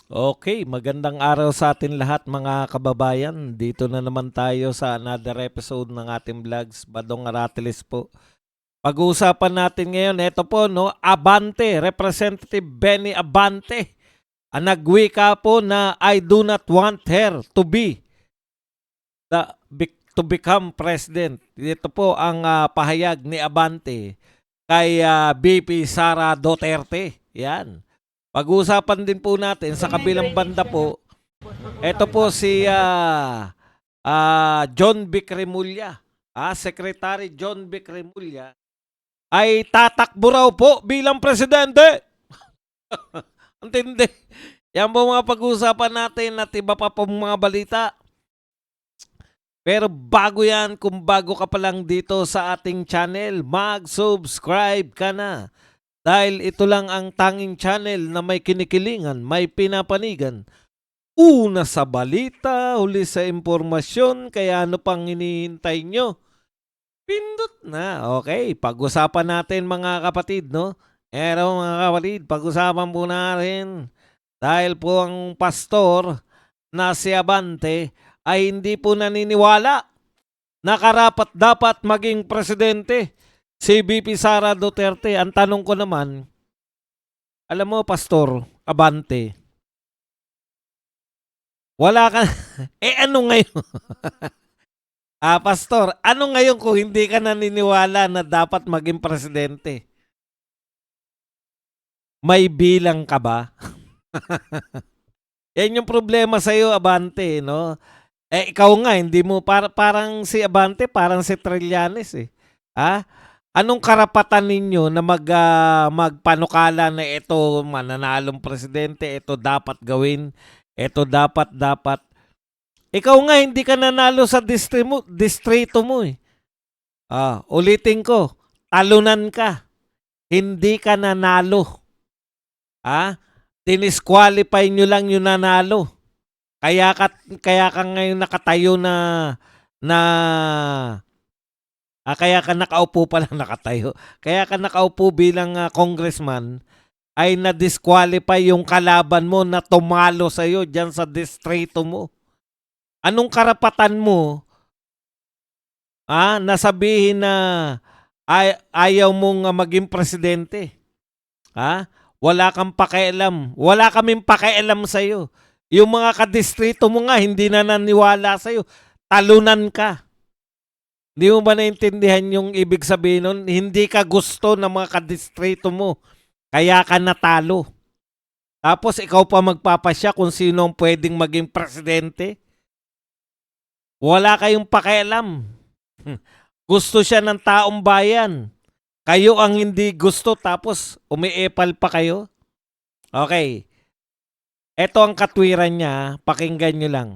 Okay, magandang araw sa atin lahat mga kababayan. Dito na naman tayo sa another episode ng ating vlogs, Badong Aratiles po. Pag-uusapan natin ngayon, ito po, no, Abante, Representative Benny Abante. Ang nagwika po na I do not want her to be to become president. Ito po ang pahayag ni Abante kay BP Sara Duterte. Yan. Pag-uusapan din po natin sa kabilang banda po, ito po si John Vic Remulla. Secretary John Vic Remulla ay tatakbo raw po bilang presidente. Ang tindi. Yan po mga pag-uusapan natin at iba pa po mga balita. Pero bago yan, kung bago ka pa lang dito sa ating channel, mag-subscribe ka na. Dahil ito lang ang tanging channel na may kinikilingan, may pinapanigan. Una sa balita, huli sa impormasyon, kaya ano pang hinihintay nyo? Pindot na. Okay, pag-usapan natin mga kapatid, no? Pero mga kapatid, pag-usapan po natin dahil po ang pastor na si Abante ay hindi po naniniwala na karapat dapat maging presidente si BP Sara Duterte. Ang tanong ko naman, alam mo, Pastor Abante, wala ka. Ano ngayon? Pastor, ano ngayon kung hindi ka naniniwala na dapat maging presidente? May bilang ka ba? Yan yung problema sa iyo, Abante, no? Ikaw nga, hindi mo, parang si Abante, parang si Trillanes eh. Anong karapatan ninyo na magpanukala na ito mananalong presidente, ito dapat gawin, ito dapat. Ikaw nga hindi ka nanalo sa distrito mo eh. Ulitin ko, talunan ka. Hindi ka nanalo. Dinisqualify nyo lang yung nanalo. Kaya ka ngayon nakatayo na kaya ka nakaupo pala nakatayo. Kaya ka nakaupo bilang congressman ay na-disqualify yung kalaban mo na tumalo sa iyo diyan sa distrito mo. Anong karapatan mo na sabihin na ayaw mong maging presidente? Wala kang pakialam. Wala kaming pakialam sa iyo. Yung mga kadistrito mo nga hindi na naniwala sa iyo. Talunan ka. Hindi mo ba naintindihan yung ibig sabihin nun? Hindi ka gusto ng mga kadistrito mo. Kaya ka natalo. Tapos ikaw pa magpapasya kung sino ang pwedeng maging presidente. Wala kayong pakialam. Gusto siya ng taong bayan. Kayo ang hindi gusto tapos umiepal pa kayo. Okay. Ito ang katwiran niya. Pakinggan nyo lang.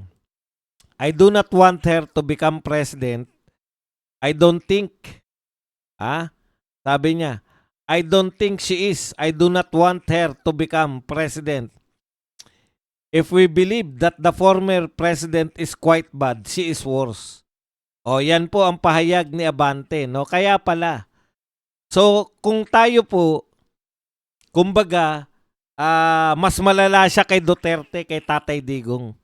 I do not want her to become president. I don't think, sabi niya, I don't think she is. I do not want her to become president. If we believe that the former president is quite bad, she is worse. Yan po ang pahayag ni Abante, no? Kaya pala. So, kung tayo po, kumbaga, mas malala siya kay Duterte, kay Tatay Digong.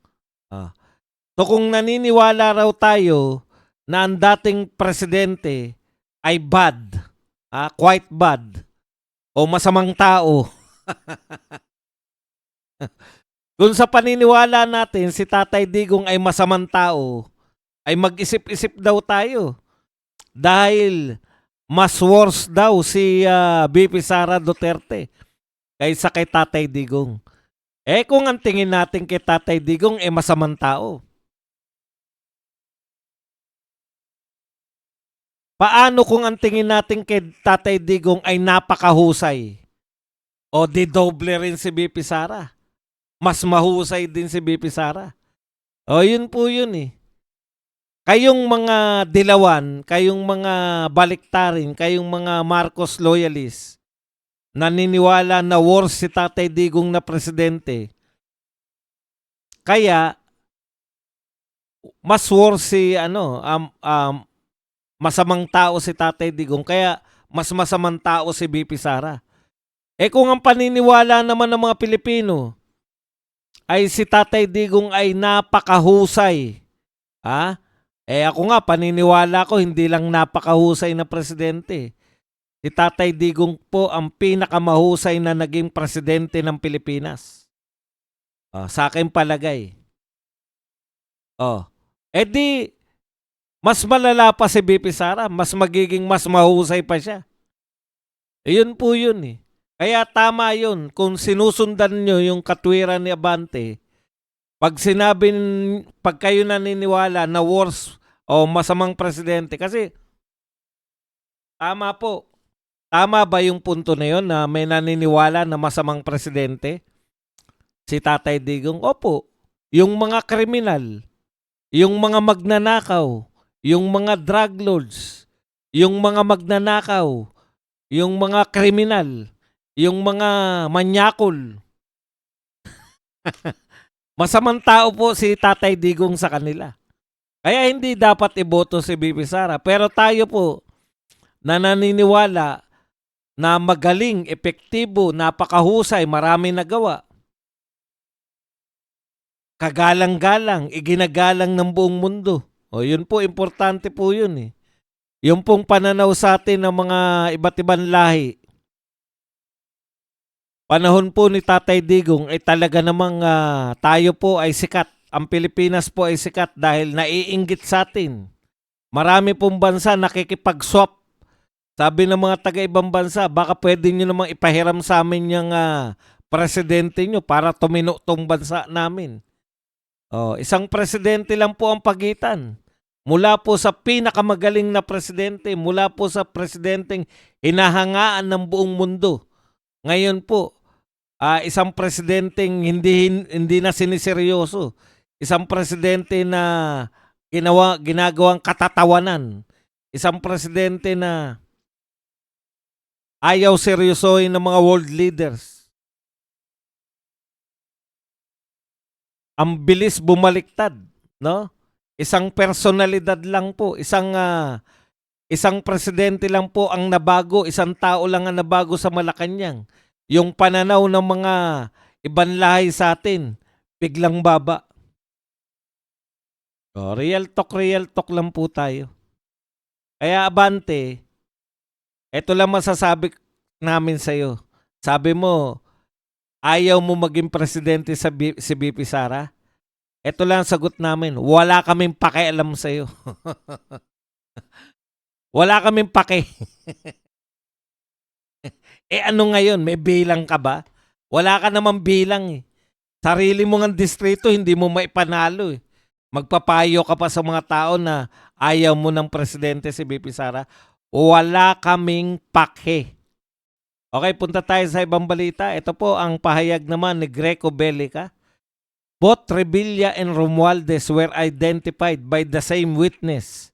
So, kung naniniwala raw tayo na ang dating presidente ay bad, quite bad, o masamang tao. Kung sa paniniwala natin si Tatay Digong ay masamang tao, ay mag-isip-isip daw tayo. Dahil mas worse daw si BP Sara Duterte kaysa kay Tatay Digong. Kung ang tingin natin kay Tatay Digong ay masamang tao, paano kung ang tingin natin kay Tatay Digong ay napakahusay? O didoble rin si BP Sara? Mas mahusay din si BP Sara? Yun po yun eh. Kayong mga dilawan, kayong mga baliktarin, kayong mga Marcos loyalists, naniniwala na worse si Tatay Digong na presidente. Kaya, mas worse si masamang tao si Tatay Digong, kaya mas masamang tao si BP Sara. Kung ang paniniwala naman ng mga Pilipino ay si Tatay Digong ay napakahusay. Ako nga, paniniwala ko, hindi lang napakahusay na presidente. Si Tatay Digong po ang pinakamahusay na naging presidente ng Pilipinas. Sa akin palagay. Di, mas malala pa si BP Sara, mas magiging mas mahusay pa siya. Yun po yun eh. Kaya tama yun. Kung sinusundan nyo yung katwiran ni Abante, pag kayo naniniwala na worst o masamang presidente, kasi tama po. Tama ba yung punto na yun na may naniniwala na masamang presidente? Si Tatay Digong? Opo. Yung mga kriminal, yung mga magnanakaw, yung mga drug lords, yung mga magnanakaw, yung mga kriminal, yung mga manyakol. Masamang tao po si Tatay Digong sa kanila. Kaya hindi dapat iboto si BP Sara. Pero tayo po na naniniwala na magaling, epektibo, napakahusay, marami nagawa. Kagalang-galang, iginagalang ng buong mundo. Yun po, importante po yun eh. Yung pong pananaw sa atin ng mga iba't ibang lahi. Panahon po ni Tatay Digong ay talaga namang tayo po ay sikat. Ang Pilipinas po ay sikat dahil naiinggit sa atin. Marami pong bansa nakikipag-swap. Sabi ng mga taga-ibang bansa, baka pwede nyo namang ipahiram sa amin yung presidente nyo para tumino tong bansa namin. Isang presidente lang po ang pagitan. Mula po sa pinakamagaling na presidente, mula po sa presidenteng hinahangaan ng buong mundo. Ngayon po, isang presidenteng hindi na siniseryoso. Isang presidente na ginagawang katatawanan. Isang presidente na ayaw seryosohin ng mga world leaders. Ang bilis bumaliktad, no? Isang personalidad lang po, isang presidente lang po ang nabago, isang tao lang ang nabago sa Malacanang. Yung pananaw ng mga ibang lahi sa atin, biglang baba. Real talk lang po tayo. Kaya Abante, ito lang masasabi namin sa'yo. Sabi mo, ayaw mo maging presidente si BP Sara? Ito lang ang sagot namin, wala kaming pakialam sa'yo. Wala kaming pake. Ano ngayon, may bilang ka ba? Wala ka namang bilang eh. Sarili mo ng distrito, hindi mo maipanalo eh. Magpapayo ka pa sa mga tao na ayaw mo ng presidente si BP Sara. Wala kaming pake. Okay, punta tayo sa ibang balita. Ito po ang pahayag naman ni Greco Bellica. Both Revilla and Romualdez were identified by the same witness.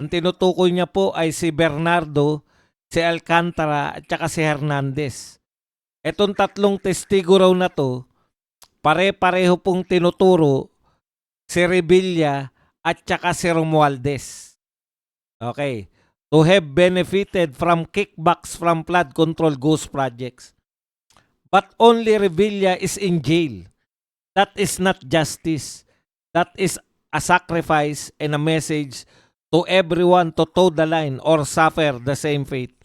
Ang tinutukoy niya po ay si Bernardo, si Alcantara at saka si Hernandez. Etong tatlong testigo raw na to, pare-pareho pong tinuturo si Revilla at saka si Romualdez. Okay. To have benefited from kickbacks from flood control ghost projects. But only Revilla is in jail. That is not justice. That is a sacrifice and a message to everyone to toe the line or suffer the same fate.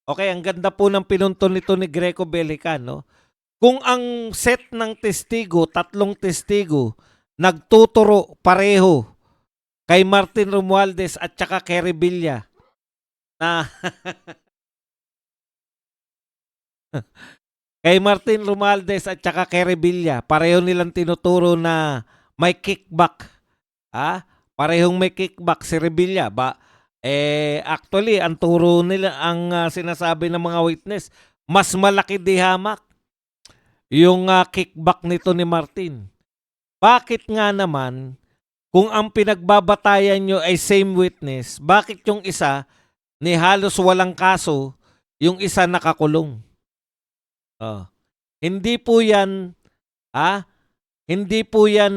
Okay, ang ganda po ng pinunton nito ni Greco Bellica, no? Kung ang set ng testigo, tatlong testigo, nagtuturo pareho kay Martin Romualdez at saka kay Revilla na kay Martin Romualdez at saka kay Revilla, pareho nilang tinuturo na may kickback. Parehong may kickback si Revilla. Actually, ang turo nila, ang sinasabi ng mga witness, mas malaki di hamak yung kickback nito ni Martin. Bakit nga naman, kung ang pinagbabatayan nyo ay same witness, bakit yung isa ni halos walang kaso, yung isa nakakulong? Hindi po yan, hindi po yan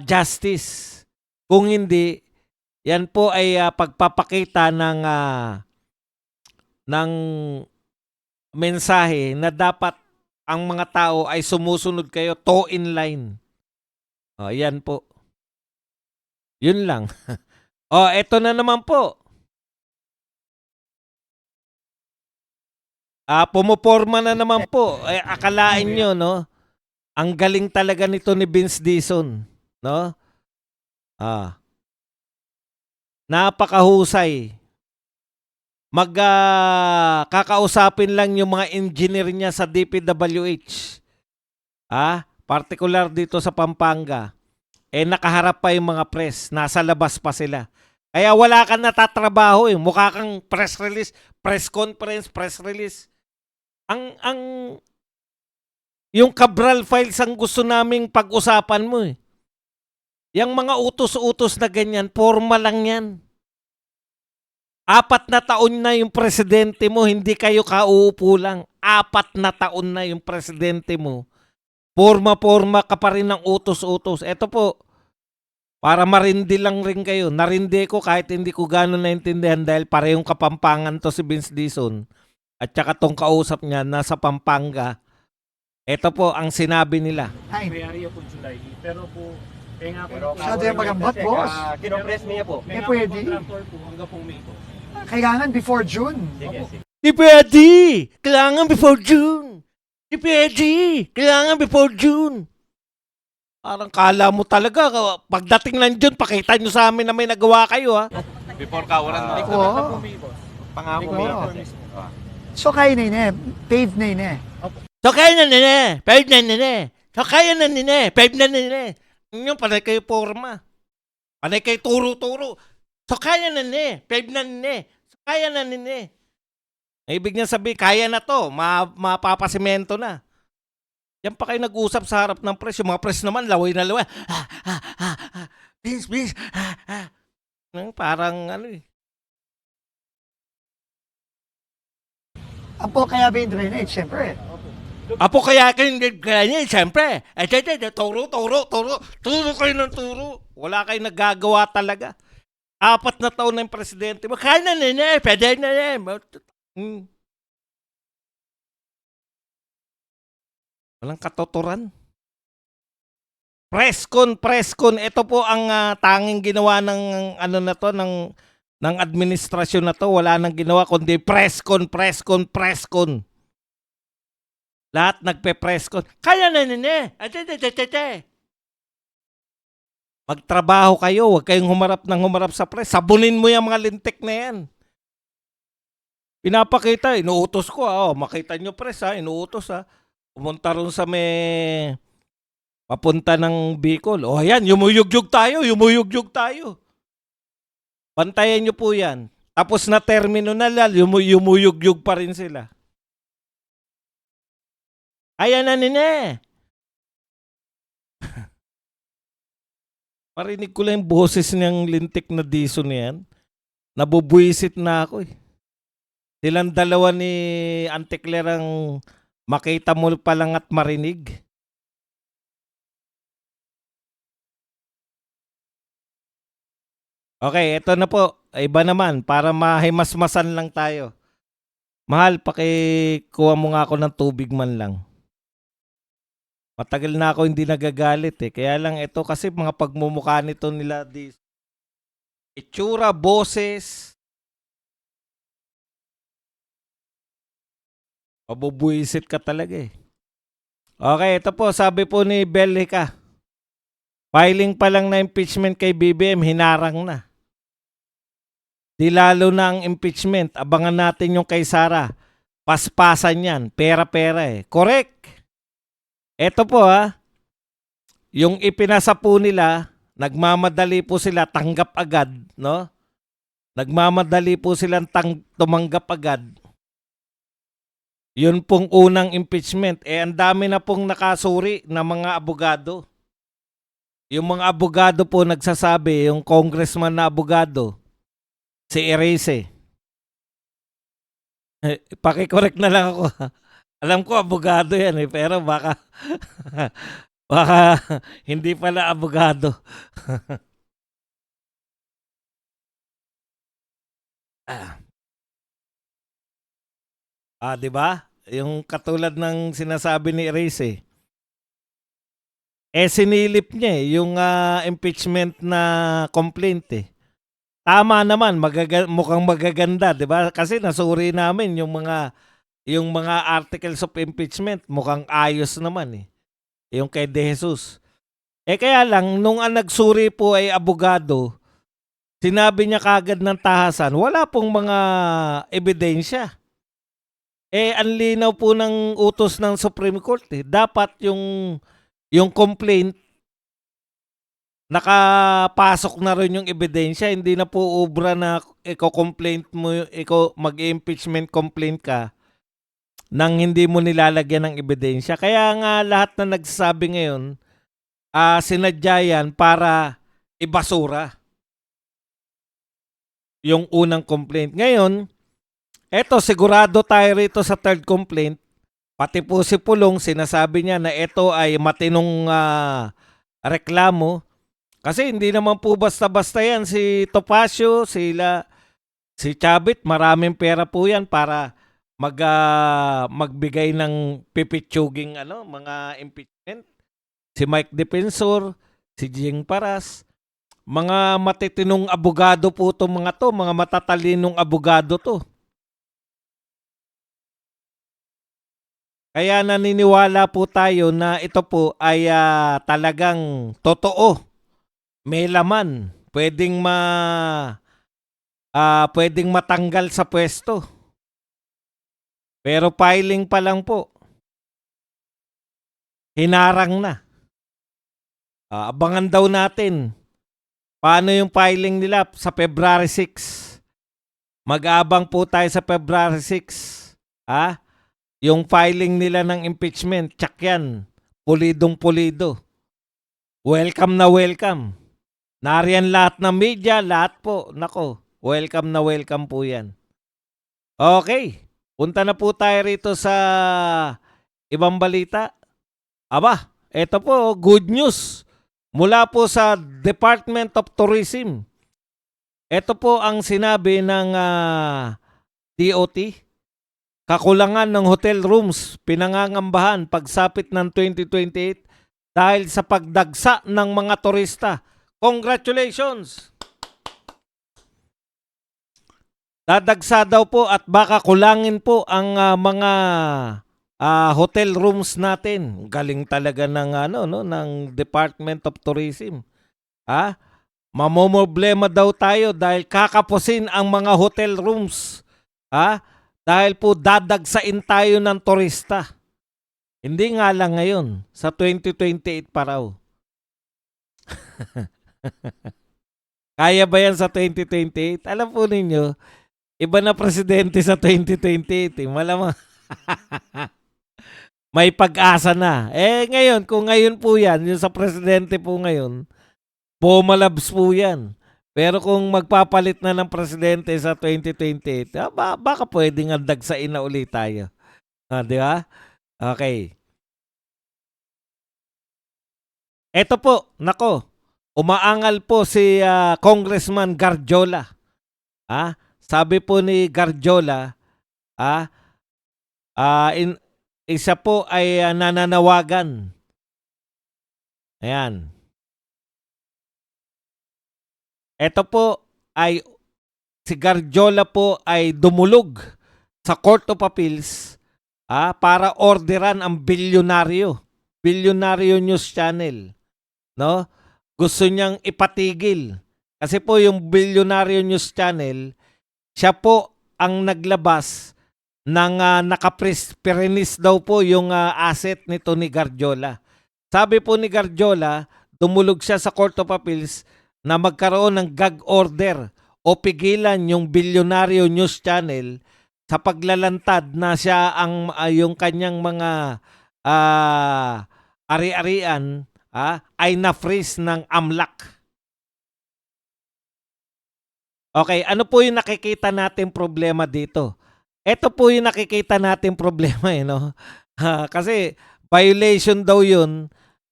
justice. Kung hindi, yan po ay pagpapakita ng mensahe na dapat ang mga tao ay sumusunod kayo, toe in line. O, yan po. Yun lang. O, eto na naman po. Pumuporma na naman po. Akalain nyo, no? Ang galing talaga nito ni Vince Dizon, no? Napakahusay. Kakausapin lang yung mga engineer niya sa DPWH. Particular dito sa Pampanga. Nakaharap pa yung mga press. Nasa labas pa sila. Kaya wala kang natatrabaho eh. Mukha kang press release, press conference, press release. Yung Cabral files ang gusto naming pag-usapan mo eh. Yang mga utos-utos na ganyan, forma lang yan. 4 na taon na yung presidente mo, hindi kayo kauupo lang. 4 na taon na yung presidente mo. Forma-forma ka pa rin ng utos-utos. Ito po, para marindi lang rin kayo. Narindi ko kahit hindi ko gano'n naintindihan dahil parehong Kapampangan to si Vince Dizon. At saka tong kausap niya, nasa Pampanga. Ito po ang sinabi nila. Ay, May area po July. Pero po, nga po. masyado yung magambat, boss. Kinopress niya po. Eh, pwede. Contractor po hanggang pong May po. Kailangan before June. Sige, sige. Di pwede! Kailangan before June! Di pwede! Kailangan before June! Parang kala mo talaga, pagdating ng June, pakita nyo sa amin na may nagawa kayo, ha? Before kawalan mo. Oo. May boss. Pangako Oo. mo. So, kaya na yun eh. Paved na yun eh. So kaya na nene, 5 na nene. So kaya na nene, 5 na nene. Yung panay kayo forma. Panay kayo turo-turo. So kaya na nene, 5 na nene. So kaya na nene. Ibig niya sabihin, kaya na to, mapapasimento na. Yan pa kayo nag-usap sa harap ng press. Yung mga press naman, laway na laway. Please. Parang ano eh. Ang po kaya ba yung drainage? Siyempre. Apo kaya niya, siyempre. Turo kayo ng turo. Wala kayo nagagawa talaga. 4 na taon na yung presidente. Kaya na nene, pwede na nene. Walang katotoran. Presscon. Ito po ang tanging ginawa ng ano na to, ng administrasyon na to. Wala nang ginawa kundi presscon. Lahat nagpe-presscon. Kaya na nene. Magtrabaho kayo. Huwag kayong humarap sa press. Sabunin mo yung mga lintik na yan. Pinapakita. Inuutos ko. Makita nyo press ha. Inuutos ha. Pumunta ron sa may papunta ng Bicol. Ayan. Yumuyugyug tayo. Bantayan nyo po yan. Tapos na termino na lang. Yumuyugyug pa rin sila. Ayan na nene. Parinig ko lang yung boses niyang lintik na Dizon yan. Nabubuisit na ako eh. Silang dalawa ni Auntie Claire ang makita mo pa lang at marinig. Okay, ito na po. Iba naman, para mahimasmasan lang tayo. Mahal, pakikuha mo nga ako ng tubig man lang. Matagal na ako hindi nagagalit eh. Kaya lang ito kasi mga pagmumukha nito nila itsura, boses. Mabubuisit ka talaga eh. Okay, ito po. Sabi po ni Bellica. Filing pa lang na impeachment kay BBM, hinarang na. Di lalo na ang impeachment. Abangan natin yung kay Sara. Paspasan yan. Pera-pera eh. Correct. Ito po yung ipinasa po nila, nagmamadali po sila tanggap agad, no? Nagmamadali po silang tumanggap agad. Yun pong unang impeachment. Ang dami na pong nakasuri na mga abogado. Yung mga abogado po nagsasabi, yung congressman na abogado, si Erese. Paki-correct na lang ako. Alam ko abogado yan eh, pero baka hindi pala abogado. Di ba? yung katulad ng sinasabi ni Reyes sinilip niya yung impeachment na complaint Tama naman, mukhang magaganda, 'di ba? Kasi nasuri namin yung mga articles of impeachment, mukhang ayos naman Yung kay De Jesus. Kaya lang nung ang nagsuri po ay abogado, sinabi niya kagad ng tahasan, wala pong mga ebidensya. Ang linaw po ng utos ng Supreme Court Dapat yung complaint nakapasok na rin yung ebidensya, hindi na po obra na iko-complaint mo, mag-impeachment complaint ka nang hindi mo nilalagyan ng ebidensya. Kaya nga lahat na nagsasabi ngayon, sinadya yan para ibasura yung unang complaint. Ngayon, eto sigurado tayo rito sa third complaint, pati po si Pulong sinasabi niya na ito ay matinong reklamo. Kasi hindi naman po basta-basta yan. Si Topacio, si Chavit, maraming pera po yan para magbigay ng pipitsuging mga impeachment. Si Mike Defensor, si Jing Paras, mga matitinong abogado po itong mga to, mga matatalinong abogado to. Kaya naniniwala po tayo na ito po ay talagang totoo. May laman, pwedeng matanggal sa pwesto. Pero filing pa lang po. Hinarang na. Abangan daw natin. Paano yung filing nila sa February 6? Mag-aabang po tayo sa February 6. Yung filing nila ng impeachment, tsak yan. Pulidong-pulido. Welcome na welcome. Nariyan lahat ng media, lahat po. Nako, welcome na welcome po yan. Okay, punta na po tayo rito sa ibang balita. Aba, eto po, good news. Mula po sa Department of Tourism. Ito po ang sinabi ng DOT. Kakulangan ng hotel rooms, pinangangambahan pagsapit ng 2028 dahil sa pagdagsa ng mga turista. Congratulations! Dadagsa daw po at baka kulangin po ang mga hotel rooms natin. Galing talaga ng ng Department of Tourism. Mamomoblema daw tayo dahil kakapusin ang mga hotel rooms. Dahil po dadagsain tayo ng turista. Hindi nga lang ngayon, sa 2028 pa raw. Kaya ba yan sa 2028? Alam po ninyo, iba na presidente sa 2028. Malamang may pag-asa na. Ngayon, kung ngayon po yan, yung sa presidente po ngayon, bumalabs po yan. Pero kung magpapalit na ng presidente sa 2028, baka pwedeng dagsain na ulit tayo. Di ba? Okay. Eto po, nako. Umaangal po si Congressman Garjola. Sabi po ni Garjola, isa po ay nananawagan. Ayan. Ito po ay si Garjola po ay dumulog sa Court of Appeals para orderan ang Bilyonaryo News Channel. No? Gusto niyang ipatigil. Kasi po yung Bilyonaryo News Channel, siya po ang naglabas ng nakaprenis daw po yung asset nito ni Garjola. Sabi po ni Garjola, dumulog siya sa Court of Appeals na magkaroon ng gag order o pigilan yung Bilyonaryo News Channel sa paglalantad na siya ang yung kanyang mga ari-arian ay na-freeze ng AMLAC. Okay, ano po yung nakikita natin problema dito? Ito po yung nakikita natin problema no? Kasi violation daw yun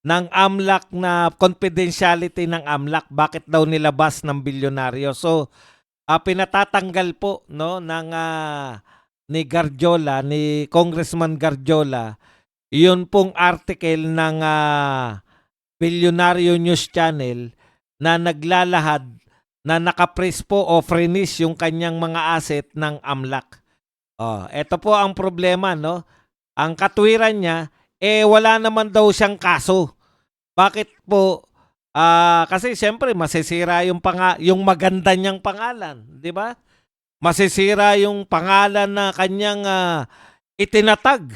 ng AMLAC na confidentiality ng AMLAC. Bakit daw nilabas ng bilyonaryo? So, pinatatanggal po no ng ni Garjola, ni Congressman Garjola, yun pong article ng Bilyonaryo News Channel na naglalahad na nakapress po o freeze yung kanyang mga asset ng AMLAC. Ito po ang problema, no? Ang katwiran niya, wala naman daw siyang kaso. Bakit po? Kasi siyempre masisira yung maganda niyang pangalan, di ba? Masisira yung pangalan na kanyang itinatag.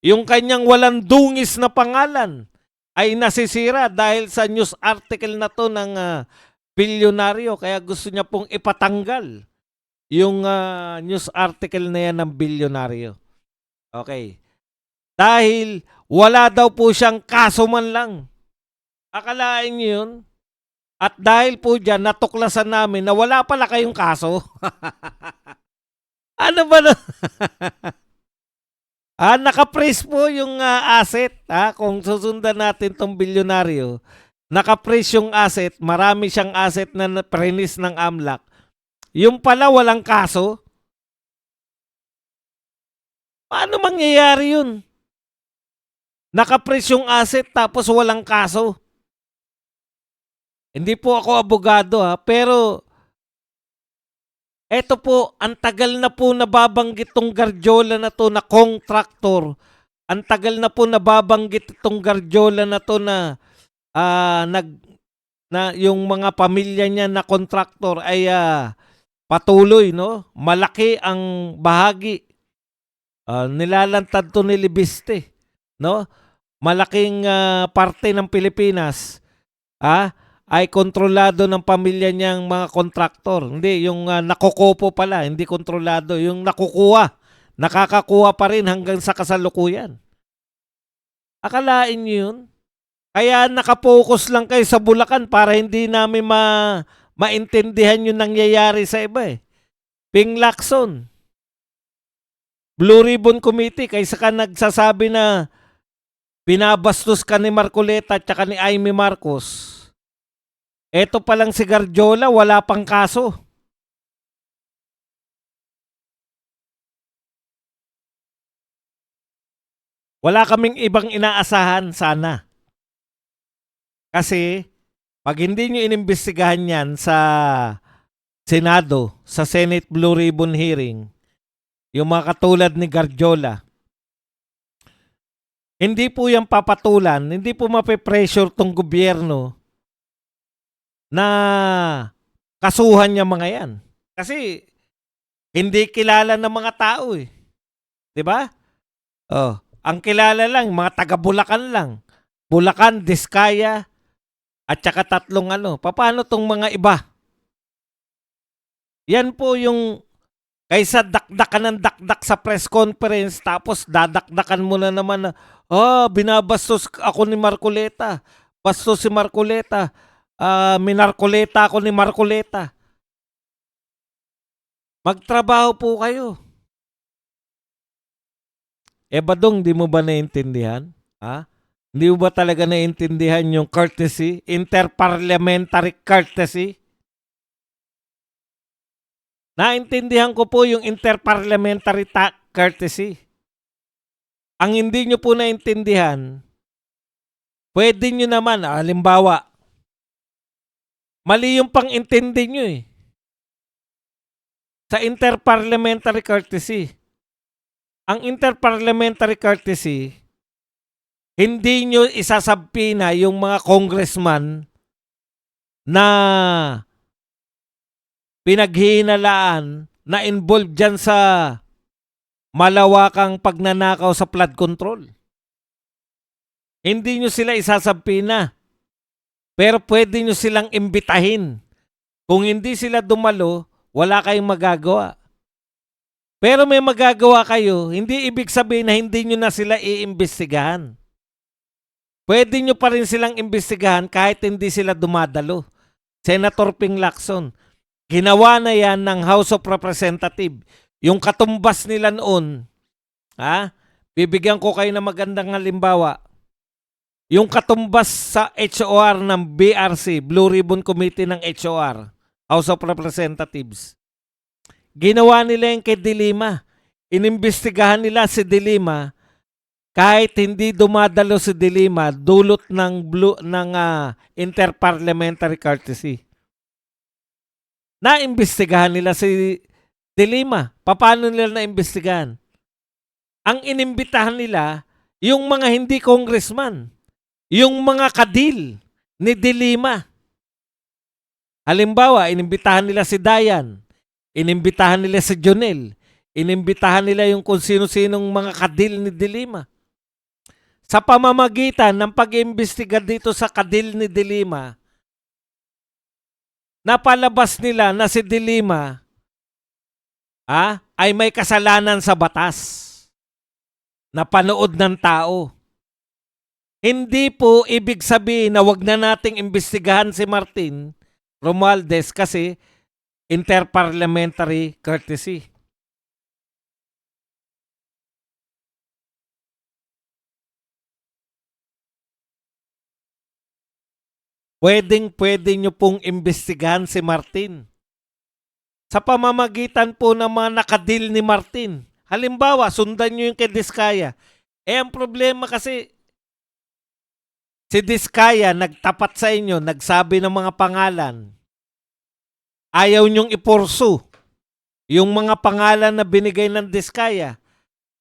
Yung kanyang walang dungis na pangalan ay nasisira dahil sa news article na to ng bilyonaryo. Kaya gusto niya pong ipatanggal yung news article na yan ng bilyonaryo. Okay. Dahil wala daw po siyang kaso man lang. Akalain niyo yun? At dahil po dyan, natuklasan namin na wala pala kayong kaso. Ano ba na? Nakapraise po yung asset. Kung susundan natin tong bilyonaryo, nakapraise yung asset. Marami siyang asset na prenis ng AMLAC. Yung pala walang kaso. Paano mangyayari yun? Nakapraise yung asset tapos walang kaso. Hindi po ako abogado pero eto po, ang tagal na po nababanggit tong Garjola na to na contractor. Ang tagal na po nababanggit itong Garjola na to na yung mga pamilya niya na contractor ay patuloy, no? Malaki ang bahagi. Nilalantad to ni Libiste, no? Malaking parte ng Pilipinas ay kontrolado ng pamilya niyang mga kontraktor. Hindi, yung nakukopo pala, hindi kontrolado. Yung nakukuha, nakakakuha pa rin hanggang sa kasalukuyan. Akalain niyo yun? Kaya nakapokus lang kayo sa Bulacan para hindi namin maintindihan yung nangyayari sa iba Ping Lacson, Blue Ribbon Committee, kaysa ka nagsasabi na binabastos ka ni Marcoleta at saka ni Amy Marcos. Eto palang si Garjola, wala pang kaso. Wala kaming ibang inaasahan sana. Kasi, pag hindi nyo inimbestigahan yan sa Senado, sa Senate Blue Ribbon hearing, yung mga katulad ni Garjola, hindi po yan papatulan, hindi po mape-pressure tong gobyerno na kasuhan niya mga yan. Kasi hindi kilala ng mga tao 'Di ba? Ang kilala lang mga taga Bulacan lang. Bulacan, Diskaya at saka tatlong Paano tong mga iba? Yan po yung kaysa dakdakan ng dakdak sa press conference tapos dadakdakan mo na naman na binabastos ako ni Marcoleta. Bastos si Marcoleta. Minarkoleta ako ni Marcoleta. Magtrabaho po kayo. Badong, di mo ba naiintindihan? Hindi mo ba talaga naiintindihan yung courtesy? Interparliamentary courtesy? Naintindihan ko po yung interparliamentary courtesy. Ang hindi nyo po naintindihan, pwede nyo naman, halimbawa, mali yung pang-intindi nyo Sa interparliamentary courtesy. Ang interparliamentary courtesy, hindi nyo isasabpina yung mga congressman na pinaghihinalaan na involved dyan sa malawakang pagnanakaw sa flood control. Hindi nyo sila isasabpina. Pero pwede nyo silang imbitahin. Kung hindi sila dumalo, wala kayong magagawa. Pero may magagawa kayo, hindi ibig sabihin na hindi nyo na sila iimbestigahan. Pwede nyo pa rin silang imbestigahan kahit hindi sila dumadalo. Senator Ping Lacson, ginawa na yan ng House of Representatives. Yung katumbas nila noon, bibigyan ko kayo ng magandang halimbawa. Yung katumbas sa HOR ng BRC, Blue Ribbon Committee ng HOR, House of Representatives. Ginawa nila yung kay De Lima. Inimbestigahan nila si De Lima kahit hindi dumadalo si De Lima dulot ng interparliamentary courtesy. Naimbestigahan nila si De Lima. Paano nila naimbestigahan? Ang inimbitahan nila, yung mga hindi congressman, yung mga kadil ni De Lima. Halimbawa, inimbitahan nila si Dayan, inimbitahan nila si Jonel, inimbitahan nila yung kung sino-sinong mga kadil ni De Lima. Sa pamamagitan ng pag-iimbestiga dito sa kadil ni De Lima, napalabas nila na si De Lima ay may kasalanan sa batas na panood ng tao. Hindi po ibig sabihin na wag na nating imbestigahan si Martin Romualdez kasi interparliamentary courtesy. Pwede nyo pong imbestigahan si Martin sa pamamagitan po ng mga nakadil ni Martin. Halimbawa, sundan nyo yung kay Diskaya. Ang problema kasi, si Diskaya nagtapat sa inyo, nagsabi ng mga pangalan. Ayaw nyong ipursu yung mga pangalan na binigay ng Diskaya.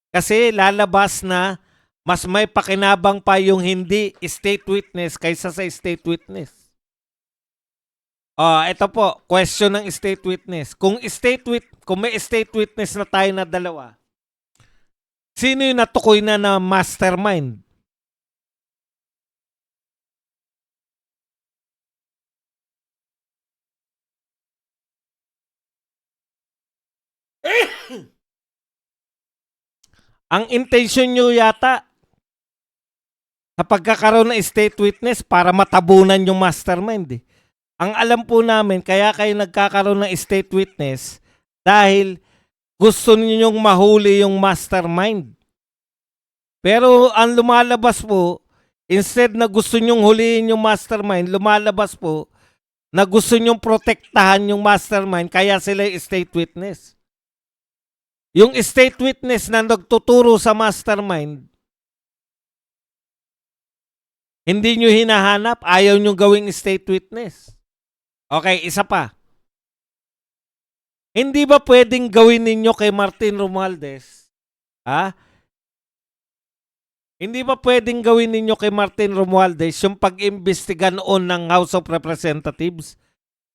Kasi lalabas na mas may pakinabang pa yung hindi state witness kaysa sa state witness. Ito po, question ng state witness. Kung may state witness na tayo na dalawa, sino yung natukoy na mastermind? Ang intention nyo yata sa pagkakaroon ng state witness para matabunan yung mastermind. Ang alam po namin, kaya kayo nagkakaroon ng state witness dahil gusto ninyong mahuli yung mastermind. Pero ang lumalabas po, instead na gusto nyong huliin yung mastermind, lumalabas po na gusto nyong protektahan yung mastermind kaya sila yung state witness. Yung state witness na nagtuturo sa mastermind, hindi nyo hinahanap, ayaw nyo gawing state witness. Okay, isa pa. Hindi ba pwedeng gawin ninyo kay Martin Romualdez? Hindi ba pwedeng gawin ninyo kay Martin Romualdez yung pag-imbestiga noon ng House of Representatives?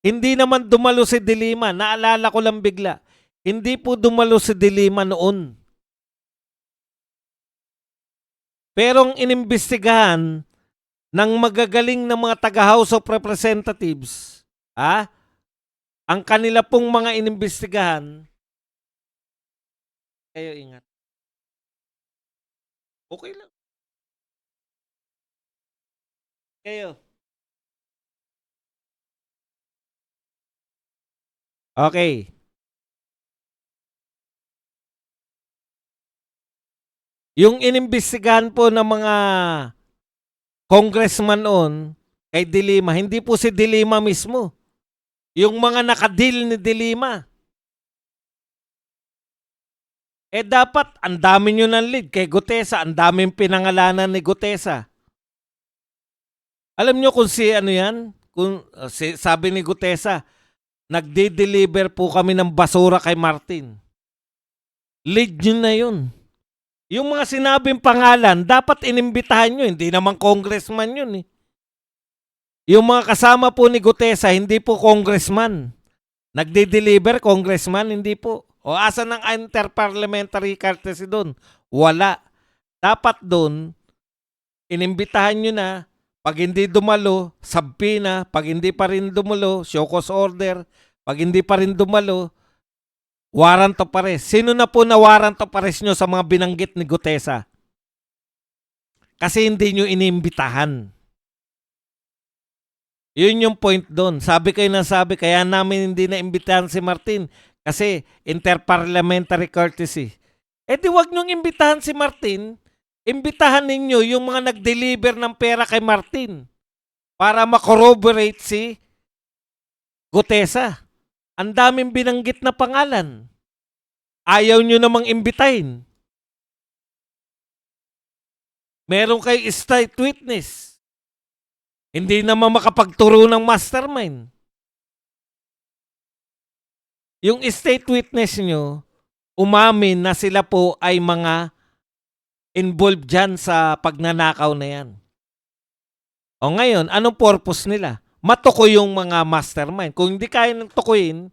Hindi naman dumalo si De Lima. Naalala ko lang bigla. Hindi po dumalo si De Lima noon. Pero ang inimbestigahan ng magagaling na mga taga-House of Representatives, ang kanila pong mga inimbestigahan, kayo ingat. Okay lang. Kayo. Okay. Yung inimbestigahan po ng mga congressman noon kay De Lima, hindi po si De Lima mismo. Yung mga nakadil ni De Lima. Dapat, ang dami nyo ng lead kay Gutesa. Ang daming pinangalanan ni Gutesa. Alam nyo kung yan? Sabi ni Gutesa, nagde-deliver po kami ng basura kay Martin. Lead nyo na yun. Yung mga sinabing pangalan, dapat inimbitahan nyo. Hindi naman congressman yun eh. Yung mga kasama po ni Gutesa, hindi po congressman. Nagde-deliver, congressman, hindi po. O asan ang interparliamentary courtesy doon? Wala. Dapat doon, inimbitahan nyo na, pag hindi dumalo, subpoena, pag hindi pa rin dumalo, show cause order, pag hindi pa rin dumalo, warrant of arrest. Sino na po na warrant of arrest nyo sa mga binanggit ni Gutesa? Kasi hindi nyo inimbitahan. Yun yung point doon. Sabi kayo na sabi, kaya namin hindi na imbitahan si Martin kasi interparliamentary courtesy. Di wag nyong imbitahan si Martin. Imbitahan ninyo yung mga nag-deliver ng pera kay Martin para makorroborate si Gutesa. Ang daming binanggit na pangalan. Ayaw nyo namang imbitahin. Meron kayo state witness. Hindi naman makapagturo ng mastermind. Yung state witness nyo, umamin na sila po ay mga involved dyan sa pagnanakaw na yan. O ngayon, anong purpose nila? Matukoy yung mga mastermind. Kung hindi kaya ng tukuyin,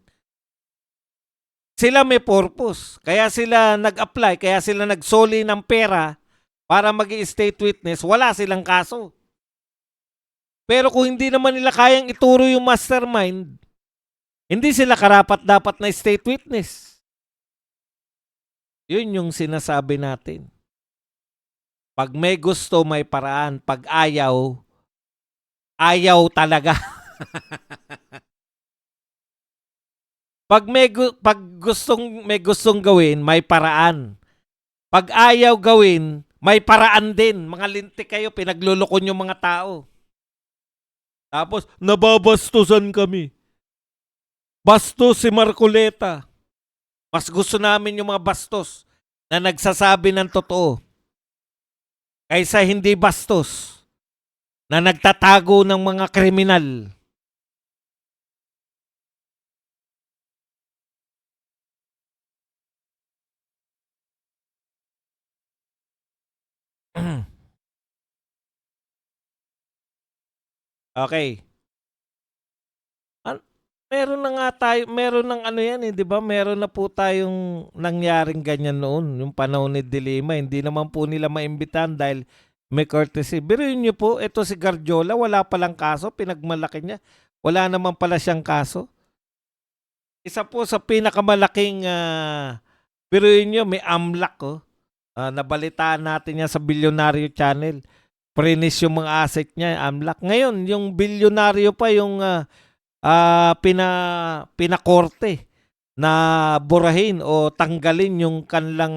sila may purpose. Kaya sila nag-apply, kaya sila nagsoli ng pera para mag-state witness, wala silang kaso. Pero kung hindi naman nila kayang ituro yung mastermind, hindi sila karapat-dapat na state witness. Yun yung sinasabi natin. Pag may gusto, may paraan. Pag ayaw, ayaw talaga. Pag may gustong gawin, may paraan. Pag ayaw gawin, may paraan din. Mga lintik kayo, pinaglulukon yung mga tao. Tapos, nababastusan kami. Bastos si Marcoleta. Mas gusto namin yung mga bastos na nagsasabi ng totoo kaysa hindi bastos na nagtatago ng mga kriminal. Okay. Meron na nga tayo, meron ng ano yan eh, di ba? Meron na po tayong nangyaring ganyan noon, yung panahon ni Dilima. Hindi naman po nila maimbitahan dahil may courtesy. Biruin niyo po, ito si Garjola, wala palang kaso, pinagmalaki niya. Wala naman pala siyang kaso. Isa po sa pinakamalaking, biruin niyo, may AMLAC oh. Nabalitaan natin yan sa Bilyonaryo Channel. Prinis yung mga asset niya, AMLAC. Ngayon, yung bilyonaryo pa yung pinakorte na burahin o tanggalin yung kanilang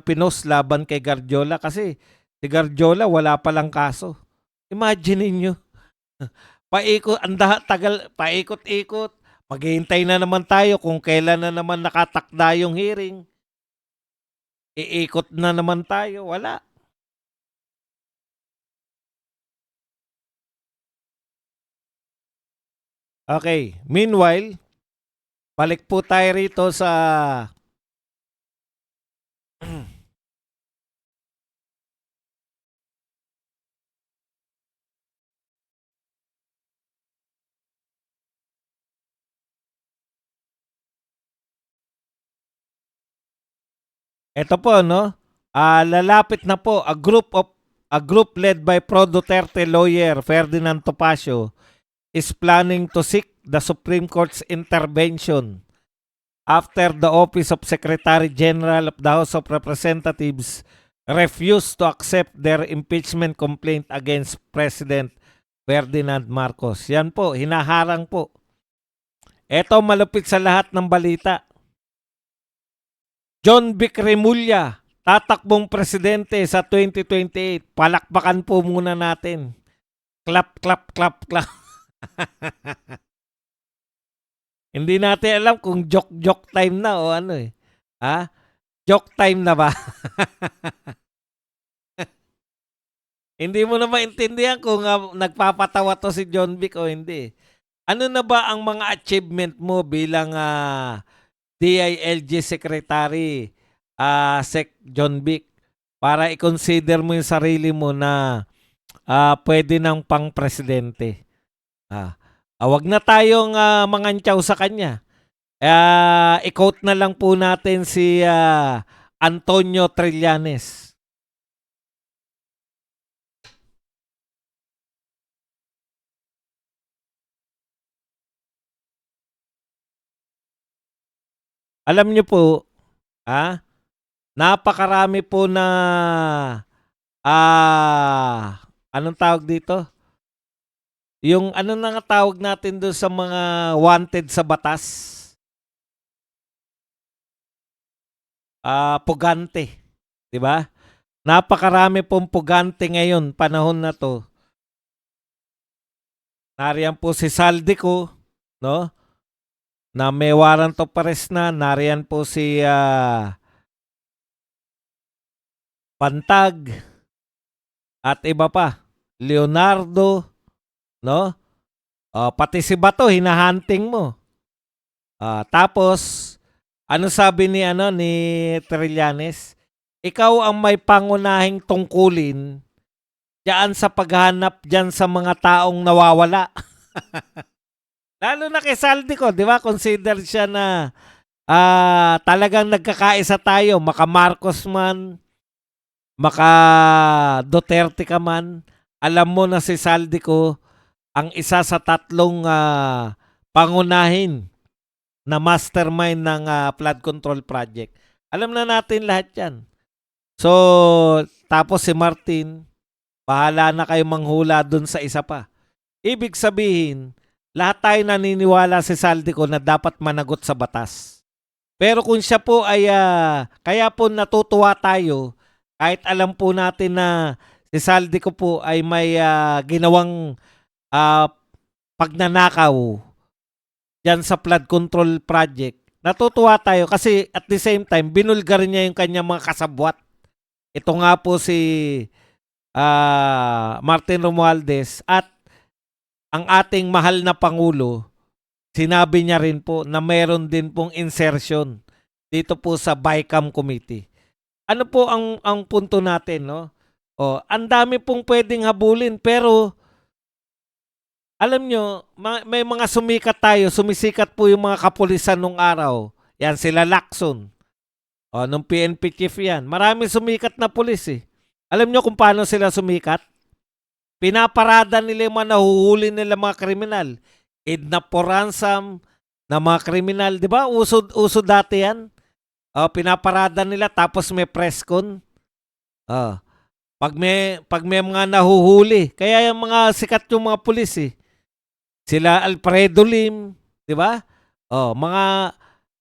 pinos laban kay Garjola kasi si Garjola wala palang kaso. Imagine niyo. Paikot-ikot, maghihintay na naman tayo kung kailan na naman nakatakda yung hearing. Iikot na naman tayo, wala. Okay, meanwhile, balik po tayo rito sa eto po, no? Lalapit na po a group led by Pro Duterte lawyer Ferdinand Topacio is planning to seek the Supreme Court's intervention after the Office of Secretary General of the House of Representatives refused to accept their impeachment complaint against President Ferdinand Marcos. Yan po, hinaharang po. Eto malupit sa lahat ng balita. John Vic Remulla, tatakbong presidente sa 2028. Palakpakan po muna natin. Clap, clap, clap, clap. Hindi natin alam kung joke time na o ano eh. Ha? Joke time na ba? Hindi mo na maintindihan kung nagpapatawa to si John Vic o hindi. Ano na ba ang mga achievement mo bilang DILG Secretary Sec John Vic para i-consider mo yung sarili mo na pwede ng pang-presidente? Wag na tayong mangantyaw sa kanya. I-quote na lang po natin si Antonio Trillanes. Alam niyo po, napakarami po na anong tawag dito? Yung ano na nga tawag natin doon sa mga wanted sa batas? Pugante. 'Di ba? Napakarami pong pugante ngayon, panahon na to. Nariyan po si Saldico, no? na may warrant of arrest na. Nariyan po si Pantag at iba pa. Leonardo, no? Pati si Bato, hinahunting mo. Tapos, ano sabi ni Trillanes? Ikaw ang may pangunahing tungkulin diyan sa paghanap diyan sa mga taong nawawala. Lalo na kay Saldico, di ba? Consider siya na talagang nagkakaisa tayo. Maka Marcos man, maka Duterte ka man. Alam mo na si Saldico ang isa sa tatlong pangunahin na mastermind ng flood control project. Alam na natin lahat yan. So, tapos si Martin, bahala na kayo manghula dun sa isa pa. Ibig sabihin, lahat tayo naniniwala si Saldico na dapat managot sa batas. Pero kung siya po ay, kaya po natutuwa tayo, kahit alam po natin na si Saldico po ay may ginawang pagnanakaw dyan sa flood control project, natutuwa tayo kasi at the same time, binulgar niya yung kanyang mga kasabwat. Ito nga po si Martin Romualdez at ang ating mahal na Pangulo, sinabi niya rin po na meron din pong insertion dito po sa BICAM Committee. Ano po ang punto natin, no? Ang dami pong pwedeng habulin pero alam nyo, may mga sumikat tayo, sumisikat po yung mga kapulisan nung araw. Yan sila Lacson. Nung PNP chief yan. Marami sumikat na pulis eh. Alam nyo kung paano sila sumikat? Pinaparada nila yung mga nahuhuli nila mga kriminal. Kidnap for ransom na mga kriminal. Di ba? Uso dati yan. Pinaparada nila tapos may press con. Pag may mga nahuhuli. Kaya yung mga sikat yung mga pulis eh. Sila Alfredo Lim. Di ba? Mga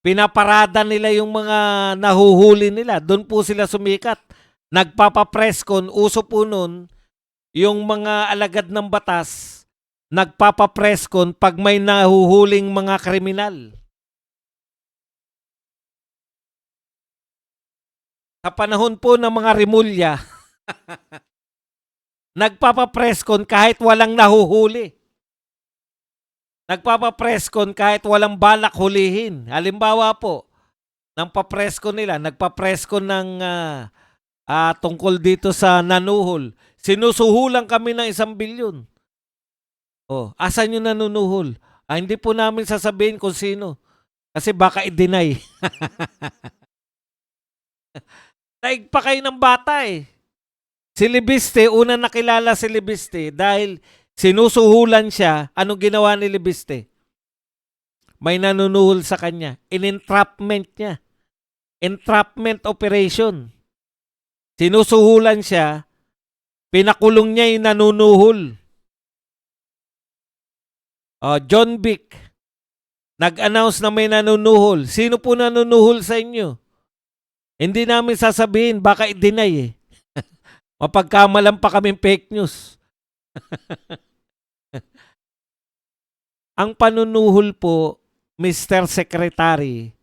pinaparada nila yung mga nahuhuli nila. Doon po sila sumikat. Nagpapapress con. Uso po nun yung mga alagad ng batas, nagpapapress con pag may nahuhuling mga kriminal. Sa panahon po ng mga Rimulya, nagpapapress con kahit walang nahuhuli. Nagpapapress con kahit walang balak hulihin. Halimbawa po, nang papress con nila, nagpapress con ng tungkol dito sa nanuhol. Sinusuhulan kami ng 1 bilyon. Asan yung nanunuhol? Hindi po namin sasabihin kung sino. Kasi baka i-deny. Daig pa kayo ng bata eh. Si Libiste, una nakilala si Libiste dahil sinusuhulan siya. Anong ginawa ni Libiste? May nanunuhol sa kanya. In-entrapment niya. Entrapment operation. Sinusuhulan siya. Pinakulong niya yung nanunuhol. John Vic, nag-announce na may nanunuhol. Sino po nanunuhol sa inyo? Hindi namin sasabihin, baka i-deny eh. Mapagkamalan pa kaming fake news. Ang panunuhol po, Mr. Secretary,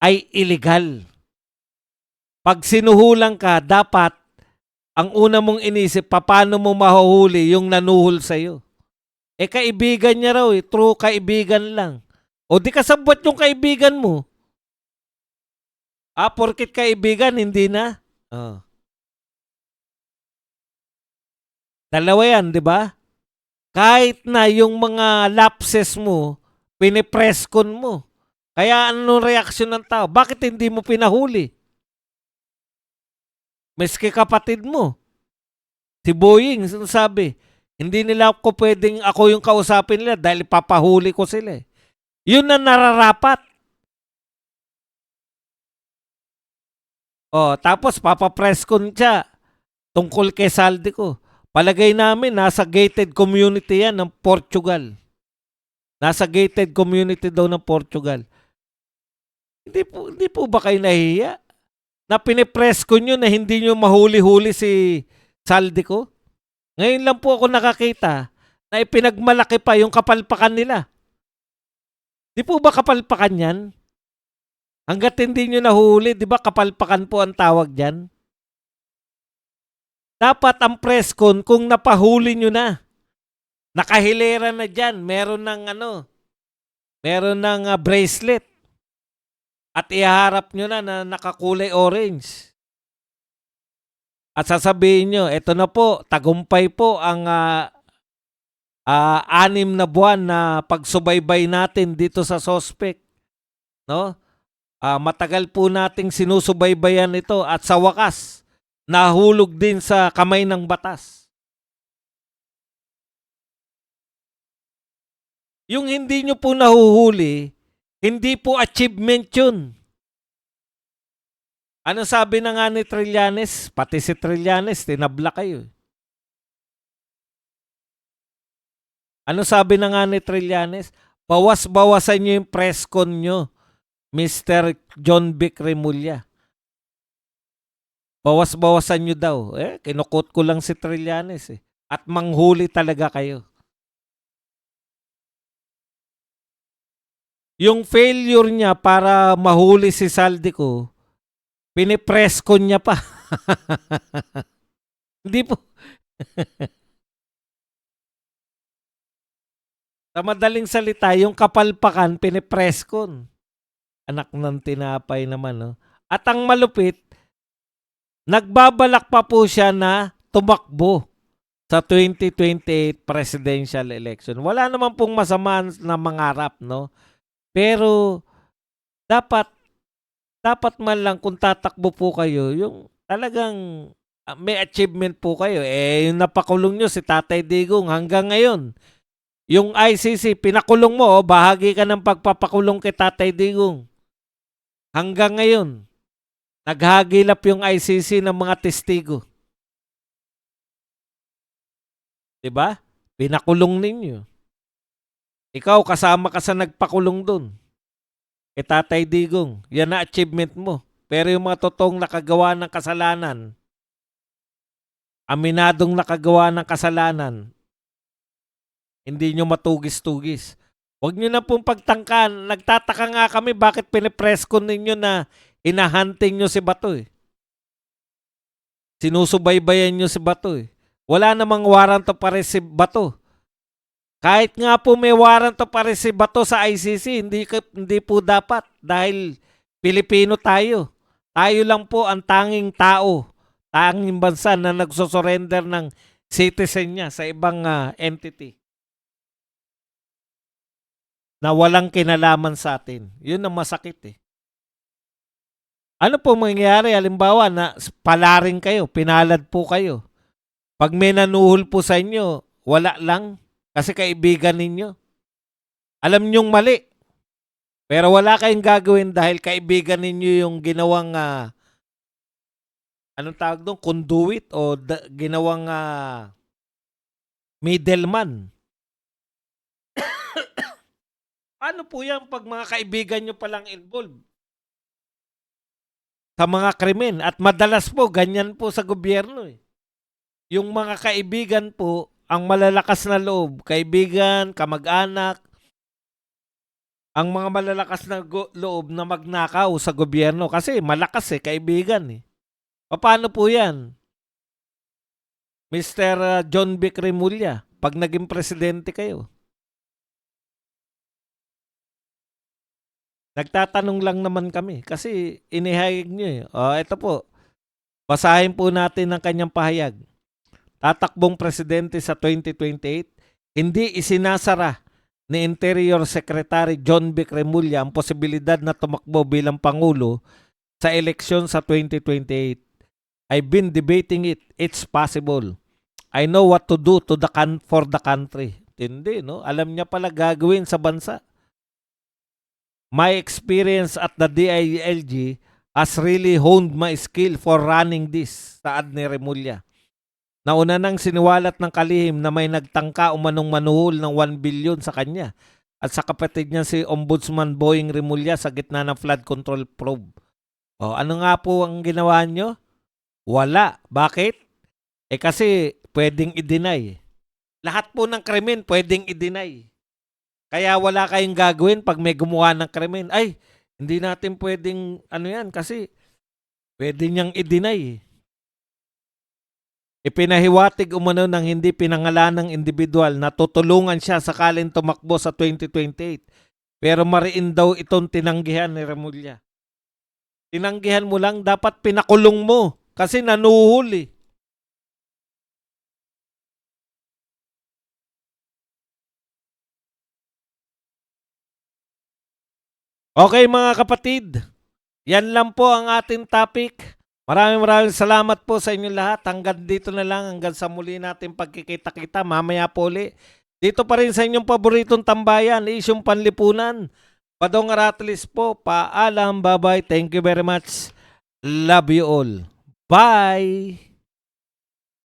ay illegal. Pag sinuhulan ka, dapat ang una mong inisip, paano mo mahuhuli yung nanuhol sa'yo? Kaibigan niya raw eh. True kaibigan lang. O di kasabwat yung kaibigan mo. Porkit kaibigan, hindi na. Dalawa yan, di ba? Kahit na yung mga lapses mo, pinipreskon mo. Kaya anong reaksyon ng tao? Bakit hindi mo pinahuli? Meski kapatid mo. Si Boying, sabi, hindi nila ako pwedeng ako yung kausapin nila dahil papahuli ko sila. Yun na nararapat. Tapos papapress con siya tungkol kay Saldico. Palagay namin nasa gated community yan ng Portugal. Nasa gated community daw ng Portugal. Hindi po ba kayo nahihiya? Na pinipress ko nyo na hindi nyo mahuli-huli si Saldico? Ngayon lang po ako nakakita na ipinagmalaki pa yung kapalpakan nila. Di po ba kapalpakan yan? Hanggat hindi nyo nahuli, di ba kapalpakan po ang tawag dyan? Dapat ang press con, kung napahuli nyo na, nakahilera na dyan, meron ng bracelet. At iharap nyo na nakakulay orange. At sasabihin nyo, eto na po, tagumpay po ang 6 na buwan na pagsubaybay natin dito sa suspect. No? Matagal po nating sinusubaybayan ito at sa wakas, nahulog din sa kamay ng batas. Yung hindi nyo po nahuhuli, hindi po achievement yun. Ano sabi na nga ni Trillanes? Pati si Trillanes, tinabla kayo. Ano sabi na nga ni Trillanes? Bawas-bawasan nyo yung press con nyo, Mr. John Vic Remulla. Bawas-bawasan nyo daw. Kinukot ko lang si Trillanes eh. At manghuli talaga kayo. Yung failure niya para mahuli si Saldico, pinipress con niya pa. Hindi po. Sa madaling salita, yung kapalpakan, pinipress con. Anak ng tinapay naman, no? At ang malupit, nagbabalak pa po siya na tumakbo sa 2028 presidential election. Wala naman pong masama na mangarap, no? Pero dapat man lang kung tatakbo po kayo, yung talagang may achievement po kayo. Yung napakulong nyo si Tatay Digong hanggang ngayon. Yung ICC, pinakulong mo, bahagi ka ng pagpapakulong kay Tatay Digong. Hanggang ngayon, naghagilap yung ICC ng mga testigo. Diba? Pinakulong ninyo. Ikaw, kasama ka sa nagpakulong dun. Kay Tatay Digong. Yan na achievement mo. Pero yung mga totoong nakagawa ng kasalanan, aminadong nakagawa ng kasalanan, hindi nyo matugis-tugis. Huwag nyo na pong pagtangkan. Nagtataka nga kami bakit pinipress con ninyo na hinahunting nyo si Bato eh. Sinusubaybayan nyo si Bato eh. Wala namang warrant of arrest si Bato. Kahit nga po may warrant of arrest si Bato sa ICC, hindi po dapat dahil Pilipino tayo. Tayo lang po ang tanging tao, tanging bansa na nagsusurrender ng citizen niya sa ibang entity na walang kinalaman sa atin. Yun ang masakit eh. Ano po mangyayari? Halimbawa na palaring kayo, pinalad po kayo. Pag may nanuhol po sa inyo, wala lang. Kasi kaibigan ninyo. Alam nyong mali. Pero wala kayong gagawin dahil kaibigan ninyo yung ginawang anong tawag doon? Conduit o ginawang middleman. Ano po yan pag mga kaibigan nyo palang involved sa mga krimen? At madalas po, ganyan po sa gobyerno eh. Yung mga kaibigan po, ang malalakas na loob, kaibigan, kamag-anak, ang mga malalakas na loob na magnakaw sa gobyerno kasi malakas eh, kaibigan eh. Paano po yan? Mr. John Vic Remulla, pag naging presidente kayo. Nagtatanong lang naman kami kasi inihayag nyo eh. Ito po, basahin po natin ang kanyang pahayag. Tatakbong presidente sa 2028, hindi isinasara ni Interior Secretary John Vic Remulla ang posibilidad na tumakbo bilang Pangulo sa eleksyon sa 2028. I've been debating it. It's possible. I know what to do for the country. Hindi, no? Alam niya pala gagawin sa bansa. My experience at the DILG has really honed my skill for running this, saad ni Remulla. Nauna nang siniwalat ng kalihim na may nagtangka umanong manuhol ng 1 billion sa kanya at sa kapatid niya si Ombudsman Boying Remulla sa gitna ng flood control probe. Ano nga po ang ginawa nyo? Wala. Bakit? Kasi pwedeng i-deny. Lahat po ng krimen pwedeng i-deny. Kaya wala kayong gagawin pag may gumawa ng krimen. Ay, hindi natin pwedeng ano yan kasi pwede niyang i-deny. Ipinahiwatig umano ng hindi pinangalanang individual na tutulungan siya sakaling tumakbo sa 2028. Pero mariin daw itong tinanggihan ni Remulla. Tinanggihan mo lang, dapat pinakulong mo kasi nanuhuli. Okay mga kapatid, yan lang po ang ating topic. Maraming salamat po sa inyo lahat. Hanggang dito na lang, hanggang sa muli natin pagkikita-kita. Mamaya po ulit. Dito pa rin sa inyong paboritong tambayan, isyong panlipunan. Padong Aratlis po, paalam, bye-bye. Thank you very much. Love you all. Bye!